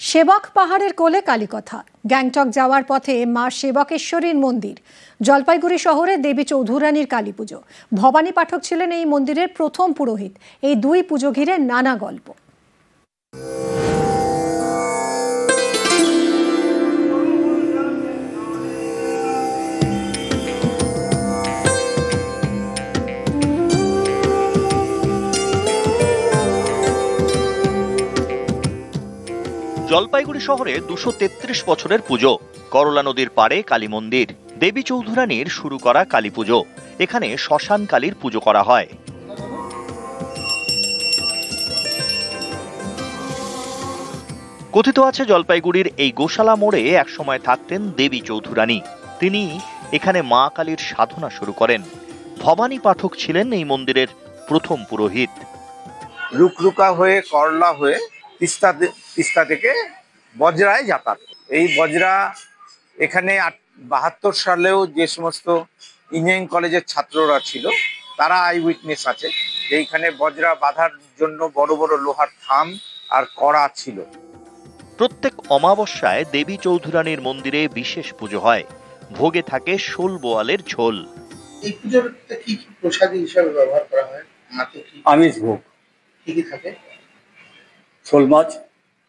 সেবক পাহাড়ের কোলে কালীকথা। গ্যাংটক যাওয়ার পথে মা সেবকেশ্বরীর মন্দির। জলপাইগুড়ি শহরে দেবী চৌধুরানীর কালী পুজো। ভবানী পাঠক ছিলেন এই মন্দিরের প্রথম পুরোহিত। এই দুই পুজো ঘিরে নানা গল্প। জলপাইগুড়ি শহরে 233 বছরের পুজো। করলা নদীর পাড়ে কালী মন্দির। দেবী চৌধুরানীর শুরু করা কালী পুজো। এখানে শ্মশান কালীর পুজো করা হয়। কথিত আছে জলপাইগুড়ির এই গোশালা মোড়ে একসময় থাকতেন দেবী চৌধুরানী। তিনি এখানে মা কালীর সাধনা শুরু করেন। ভবানী পাঠক ছিলেন এই মন্দিরের প্রথম পুরোহিত। রুকরুকা হয়ে করলা হয়ে তিস্তা থেকে বজরায় যাতায়াত। এই বজরা এখানে 72 সালেও যে সমস্ত ইঞ্জিনিয়ারিং কলেজের ছাত্ররা ছিল তারা আই উইটনেস আছে। এইখানে বজরা বাঁধার জন্য বড় বড় লোহার থাম আর কড়া ছিল। প্রত্যেক অমাবস্যায় দেবী চৌধুরানীর মন্দিরে বিশেষ পুজো হয়। ভোগে থাকে শোল বোয়ালের ঝোল। এই পুজোর কি প্রসাদী হিসাবে ব্যবহার করা হয়? আমিষ ভোগ। কি কি থাকে? শোল মাছ,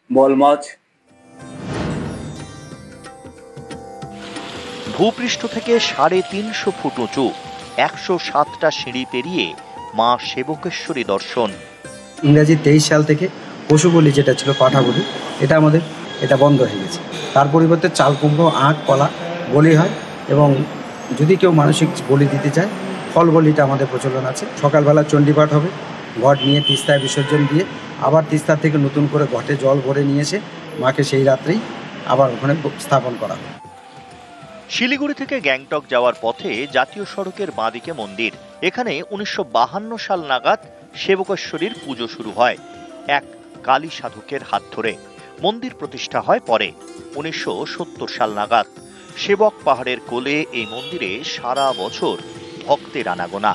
বল মাছ। ভূপৃষ্ঠ থেকে 350 ফুট উঁচু 107টা সিঁড়ি পেরিয়ে মা সেবকেশ্বরী দর্শন। ইংরাজি 23 সাল থেকে পশু বলি যেটা ছিল পাঠা বলি, এটা বন্ধ হয়ে গেছে। তার পরিবর্তে চাল কুমড়ো, আখ, কলা বলি হয় এবং যদি কেউ মানসিক বলি দিতে চায় ফল বলিটা আমাদের প্রচলন আছে। সকালবেলা চণ্ডীপাঠ হবে, ঘট নিয়ে তিস্তায় বিসর্জন দিয়ে আবার তিস্তা থেকে নতুন করে ঘটে জল ভরে নিয়ে এসে মাকে সেই রাত্রেই আবার ওখানে স্থাপন করা হয়। শিলিগুড়ি থেকে গ্যাংটক যাওয়ার পথে জাতীয় সড়কের বাঁদিকে মন্দির। এখানে 1952 সাল নাগাদ সেবকেশ্বরীর পুজো শুরু হয় এক কালী সাধকের হাত ধরে। মন্দির প্রতিষ্ঠা হয় পরে 1970 সাল নাগাদ। সেবক পাহাড়ের কোলে এই মন্দিরে সারা বছর ভক্তের আনাগোনা।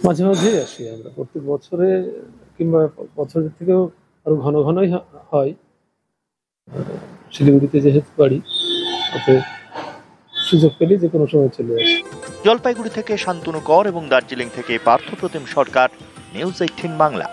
মাঝে মাঝেই আসি আমরা, প্রত্যেক বছরে কিংবা বছরের থেকেও আরো ঘন ঘনই হয়। শিলিগুড়িতে যেহেতু বাড়ি, ওতে সুযোগ পেলে যে কোনো সময় চলে আসি। জলপাইগুড়ি থেকে শান্তনু কর এবং দার্জিলিং থেকে পার্থপ্রতিম সরকার, নিউজ 18 বাংলা।